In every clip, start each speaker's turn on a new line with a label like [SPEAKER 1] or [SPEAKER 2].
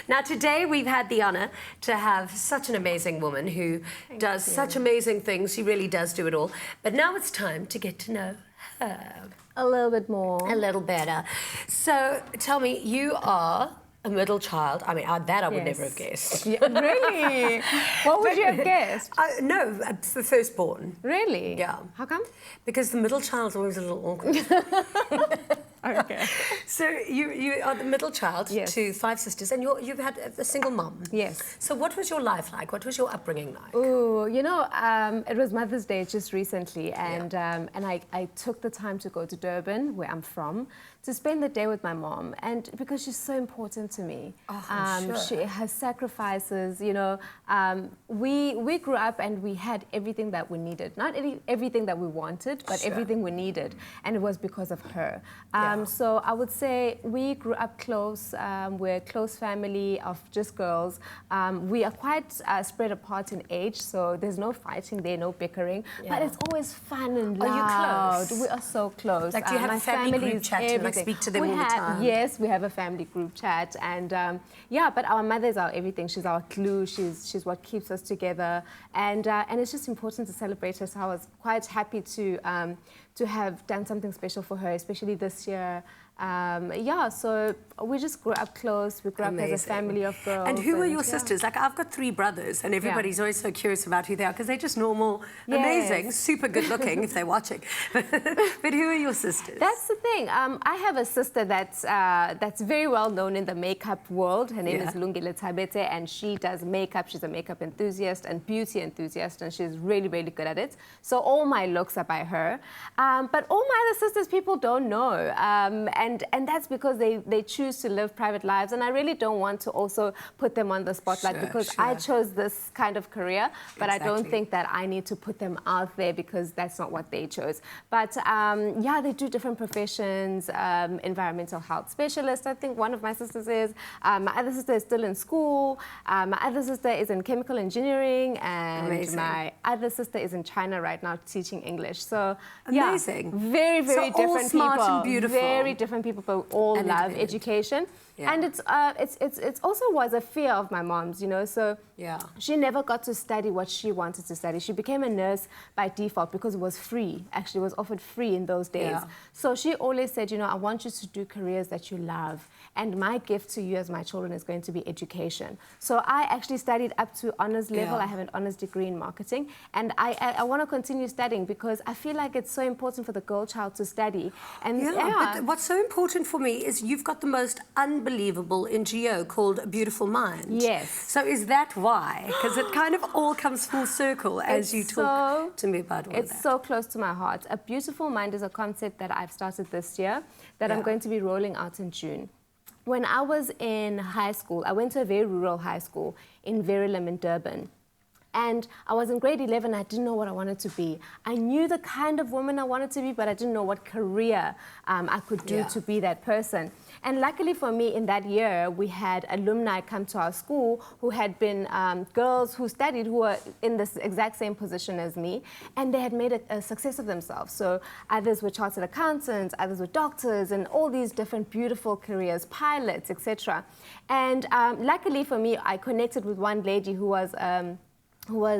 [SPEAKER 1] Now, today we've had the honour to have such an amazing woman who does such amazing things. She really does do it all. But now it's time to get to know her.
[SPEAKER 2] A little bit more.
[SPEAKER 1] A little better. So, tell me, you are a middle child. I mean, that I would never have guessed.
[SPEAKER 2] Yeah, really? What would you have guessed?
[SPEAKER 1] No, it's the firstborn.
[SPEAKER 2] Really?
[SPEAKER 1] Yeah.
[SPEAKER 2] How come?
[SPEAKER 1] Because the middle child's always a little awkward.
[SPEAKER 2] Okay.
[SPEAKER 1] So you are the middle child to 5 sisters, and you've had a single mum.
[SPEAKER 2] Yes.
[SPEAKER 1] So what was your life like? What was your upbringing like?
[SPEAKER 2] Oh, you know, it was Mother's Day just recently, and I took the time to go to Durban, where I'm from, to spend the day with my mom, and because she's so important to me.
[SPEAKER 1] Oh, I'm sure.
[SPEAKER 2] She has sacrifices, you know. We grew up and we had everything that we needed. Not everything that we wanted, but everything we needed, and it was because of her. So I would say we grew up close. We're a close family of just girls. We are quite spread apart in age, so there's no fighting there, no bickering, but it's always fun and loud.
[SPEAKER 1] Are you close?
[SPEAKER 2] We are so close.
[SPEAKER 1] Like, do you have a family group chat and like speak to them all the time?
[SPEAKER 2] Yes, we have a family group chat, and yeah, but our mother is our everything. She's our glue. She's what keeps us together, and it's just important to celebrate her. So I was quite happy to have done something special for her, especially this year. Yeah, so we just grew up close. We grew up as a family of girls.
[SPEAKER 1] And who are your sisters? Like, I've got 3 brothers, and everybody's always so curious about who they are, because they're just normal, amazing, super good looking if they're watching. But who are your sisters?
[SPEAKER 2] That's the thing. I have a sister that's very well known in the makeup world. Her name is AYANDA THABETHE, and she does makeup. She's a makeup enthusiast and beauty enthusiast, and she's really, really good at it. So all my looks are by her. But all my other sisters, people don't know. And that's because they choose to live private lives, and I really don't want to also put them on the spotlight because I chose this kind of career, but I don't think that I need to put them out there because that's not what they chose. But yeah, they do different professions. Environmental health specialist, I think one of my sisters is. My other sister is still in school. My other sister is in chemical engineering, and my other sister is in China right now teaching English. So yeah, very, very different
[SPEAKER 1] all smart
[SPEAKER 2] people.
[SPEAKER 1] And beautiful.
[SPEAKER 2] Very different people, but all love education. And it's also was a fear of my mom's, you know, so she never got to study what she wanted to study. She became a nurse by default because it was free. Actually, it was offered free in those days. So she always said, you know, I want you to do careers that you love, and my gift to you as my children is going to be education. So I actually studied up to honors level. I have an honors degree in marketing, and I want to continue studying because I feel like it's so important for the girl child to study. And
[SPEAKER 1] but what's so important for me is you've got the most unbelievable NGO called A Beautiful Mind.
[SPEAKER 2] Yes.
[SPEAKER 1] So is that why? Because it kind of all comes full circle as you talk to me about all that.
[SPEAKER 2] It's so close to my heart. A Beautiful Mind is a concept that I've started this year that I'm going to be rolling out in June. When I was in high school, I went to a very rural high school in Verulam in Durban. And I was in grade 11, I didn't know what I wanted to be. I knew the kind of woman I wanted to be, but I didn't know what career I could do to be that person. And luckily for me, in that year, we had alumni come to our school who had been girls who studied, who were in this exact same position as me, and they had made a success of themselves. So others were chartered accountants, others were doctors, and all these different beautiful careers, pilots, etc. And luckily for me, I connected with one lady who was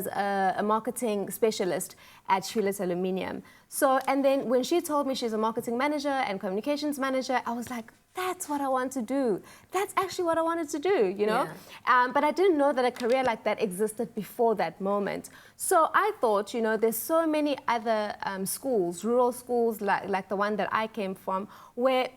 [SPEAKER 2] a marketing specialist at Hewlett Aluminium. So, and then when she told me she's a marketing manager and communications manager, I was like, that's what I want to do. That's actually what I wanted to do, you know? But I didn't know that a career like that existed before that moment. So I thought, you know, there's so many other schools, rural schools like the one that I came from, where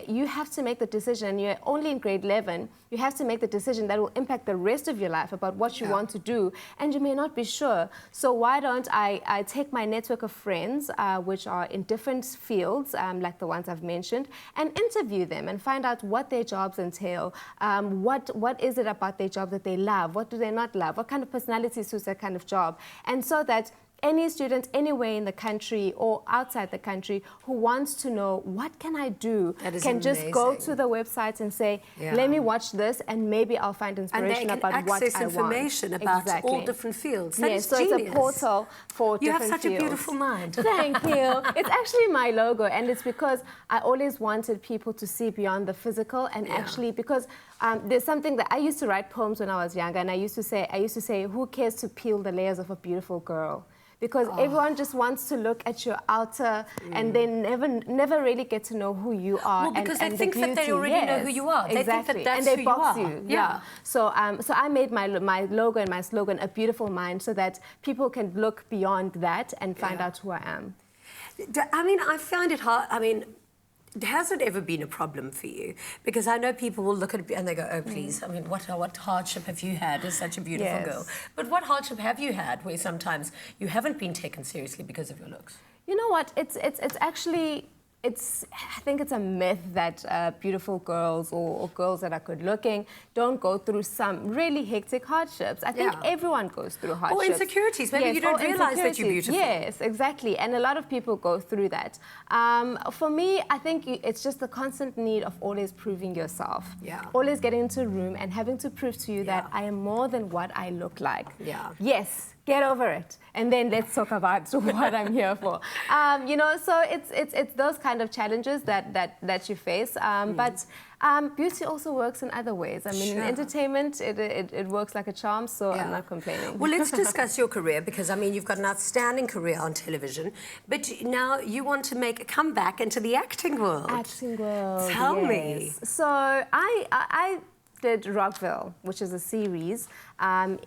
[SPEAKER 2] you have to make the decision, you're only in grade 11, you have to make the decision that will impact the rest of your life about what you want to do, and you may not be sure. So why don't I take my network of friends, which are in different fields, like the ones I've mentioned, and interview them and find out what their jobs entail, what is it about their job that they love, what do they not love, what kind of personality suits that kind of job, and so that any student anywhere in the country or outside the country who wants to know what can I do can just go to the website and say, let me watch this and maybe I'll find inspiration about what I want.
[SPEAKER 1] And they can access information about all different fields. That is
[SPEAKER 2] so
[SPEAKER 1] genius.
[SPEAKER 2] It's a portal for different fields.
[SPEAKER 1] You have such a beautiful mind.
[SPEAKER 2] Thank you. It's actually my logo, and it's because I always wanted people to see beyond the physical, and actually because there's something that I used to write poems when I was younger, and I used to say, who cares to peel the layers of a beautiful girl? Because everyone just wants to look at your outer and then never really get to know who you are.
[SPEAKER 1] Well, because they think that they already know who you are. They think that that's
[SPEAKER 2] and they
[SPEAKER 1] who
[SPEAKER 2] box
[SPEAKER 1] you are.
[SPEAKER 2] you. Yeah. So I made my logo and my slogan a beautiful mind, so that people can look beyond that and find out who I am.
[SPEAKER 1] I mean, I find it hard. I mean, has it ever been a problem for you? Because I know people will look at it and they go, oh, please, I mean, what hardship have you had as such a beautiful girl? But what hardship have you had where sometimes you haven't been taken seriously because of your looks?
[SPEAKER 2] You know what? It's actually... I think it's a myth that beautiful girls or girls that are good-looking don't go through some really hectic hardships. I think everyone goes through hardships.
[SPEAKER 1] Or insecurities. Maybe you don't realise that you're beautiful.
[SPEAKER 2] Yes, exactly. And a lot of people go through that. For me, I think it's just the constant need of always proving yourself. Yeah. Always getting into a room and having to prove to you that I am more than what I look like. Yeah. Yes. Get over it, and then let's talk about what I'm here for. You know, so it's those kind of challenges that you face. But beauty also works in other ways. I mean, in entertainment, it works like a charm. So I'm not complaining.
[SPEAKER 1] Well, let's discuss your career, because I mean, you've got an outstanding career on television, but now you want to make a comeback into the acting world.
[SPEAKER 2] Acting world.
[SPEAKER 1] Tell me.
[SPEAKER 2] So I did Rockville, which is a series when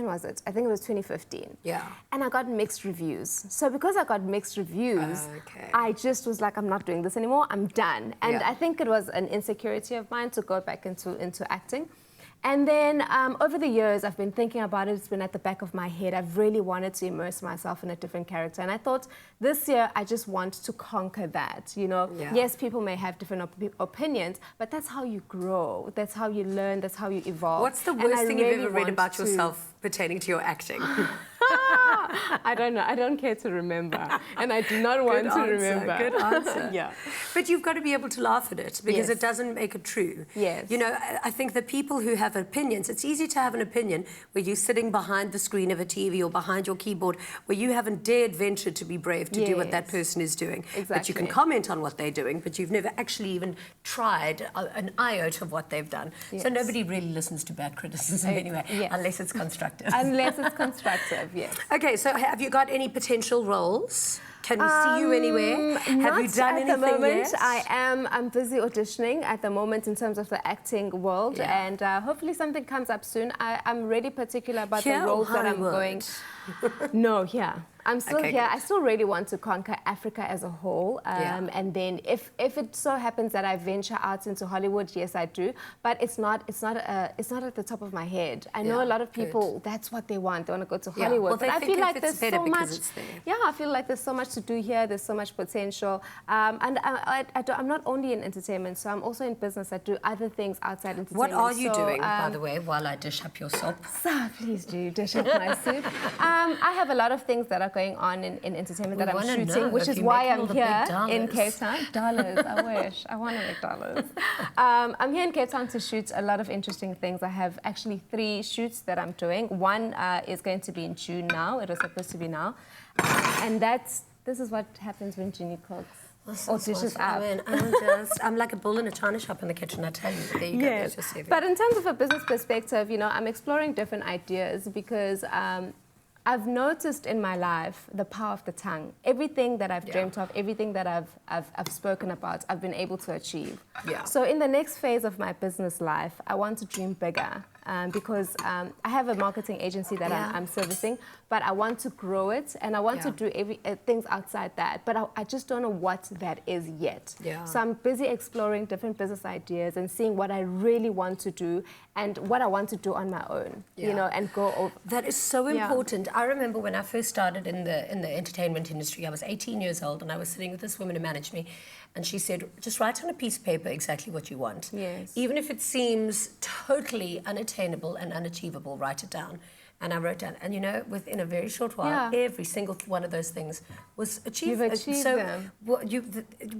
[SPEAKER 2] was it? I think it was 2015. Yeah. And I got mixed reviews. So because I got mixed reviews, I just was like, I'm not doing this anymore. I'm done. And I think it was an insecurity of mine to go back into acting. And then over the years, I've been thinking about it. It's been at the back of my head. I've really wanted to immerse myself in a different character. And I thought this year, I just want to conquer that. You know, yes, people may have different opinions, but that's how you grow. That's how you learn. That's how you evolve.
[SPEAKER 1] What's the worst thing you've ever read about yourself pertaining to your acting?
[SPEAKER 2] I don't know. I don't care to remember. And I do not want to remember.
[SPEAKER 1] Good answer. Yeah. But you've got to be able to laugh at it, because it doesn't make it true.
[SPEAKER 2] Yes.
[SPEAKER 1] You know, I think the people who have opinions, it's easy to have an opinion where you're sitting behind the screen of a TV or behind your keyboard, where you haven't dared venture to be brave to do what that person is doing. Exactly. But you can comment on what they're doing, but you've never actually even tried an iota of what they've done. So nobody really listens to bad criticism anyway, unless it's constructive.
[SPEAKER 2] Unless it's constructive, yes.
[SPEAKER 1] Okay, so have you got any potential roles? Can we see you anywhere? Have you done anything
[SPEAKER 2] at the moment
[SPEAKER 1] yet?
[SPEAKER 2] I'm busy auditioning at the moment in terms of the acting world, and hopefully something comes up soon. I'm really particular about the roles that I'm going. No, I'm still here. I still really want to conquer Africa as a whole. And then if it so happens that I venture out into Hollywood, yes, I do. But it's not at the top of my head. I know a lot of people, that's what they want. They want to go to Hollywood.
[SPEAKER 1] Well,
[SPEAKER 2] but I feel like there's so much.
[SPEAKER 1] I
[SPEAKER 2] feel like there's so much to do here. There's so much potential. And I'm not only in entertainment, so I'm also in business. I do other things outside entertainment.
[SPEAKER 1] What are you doing, by the way, while I dish up your soup?
[SPEAKER 2] So please do dish up my soup. I have a lot of things that are going on in entertainment that I'm shooting, which is why I'm here in Cape Town. Dollars, I wish. I want to make dollars. I'm here in Cape Town to shoot a lot of interesting things. I have actually 3 shoots that I'm doing. One is going to be in June now. It was supposed to be now. And this is what happens when Ginny cooks. Or dishes up.
[SPEAKER 1] I mean, I'm like a bull in a china shop in the kitchen, I tell you. There you go.
[SPEAKER 2] But in terms of a business perspective, you know, I'm exploring different ideas because I've noticed in my life the power of the tongue. Everything that I've dreamt of, everything that I've spoken about, I've been able to achieve. So in the next phase of my business life, I want to dream bigger. Because I have a marketing agency that I'm servicing, but I want to grow it and I want to do things outside that, but I just don't know what that is yet. So I'm busy exploring different business ideas and seeing what I really want to do and what I want to do on my own, you know, and go over.
[SPEAKER 1] That is so important. I remember when I first started in the entertainment industry, I was 18 years old and I was sitting with this woman who managed me, and she said, just write on a piece of paper exactly what you want. Even if it seems totally unattainable and unachievable, write it down. And I wrote down, and you know, within a very short while, every single one of those things was achieved.
[SPEAKER 2] You've achieved them.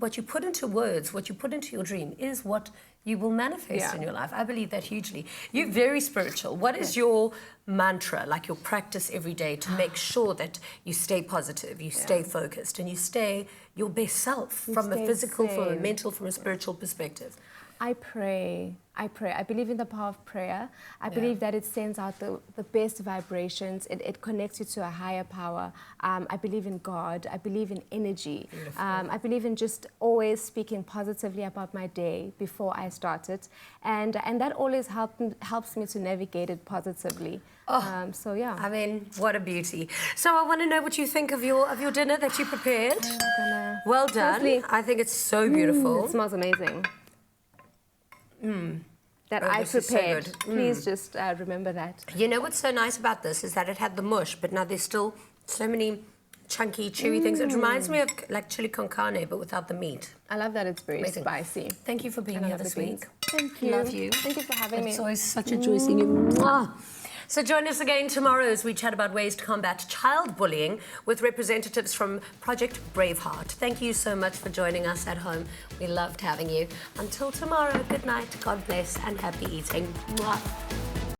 [SPEAKER 1] What you put into words, what you put into your dream is what you will manifest in your life. I believe that hugely. You're very spiritual. What is your mantra, like your practice every day to make sure that you stay positive, you stay focused, and you stay your best self from a physical, from a mental, from a spiritual perspective?
[SPEAKER 2] I pray. I believe in the power of prayer. I believe that it sends out the best vibrations. It connects you to a higher power. I believe in God. I believe in energy. I believe in just always speaking positively about my day before I start it. And that always helps me to navigate it positively. So yeah.
[SPEAKER 1] I mean, what a beauty. So I want to know what you think of your dinner that you prepared. Well done.
[SPEAKER 2] Firstly,
[SPEAKER 1] I think it's so beautiful.
[SPEAKER 2] It smells amazing. That I prepared. Please just remember that.
[SPEAKER 1] You know what's so nice about this is that it had the mush, but now there's still so many chunky, chewy things. It reminds me of like chili con carne, but without the meat.
[SPEAKER 2] I love that it's very spicy.
[SPEAKER 1] Thank you for being here this week.
[SPEAKER 2] Thank you.
[SPEAKER 1] Love you.
[SPEAKER 2] Thank you for having me.
[SPEAKER 1] It's always such a joy seeing you. Mwah. So join us again tomorrow as we chat about ways to combat child bullying with representatives from Project Braveheart. Thank you so much for joining us at home. We loved having you. Until tomorrow, good night, God bless, and happy eating. Mwah.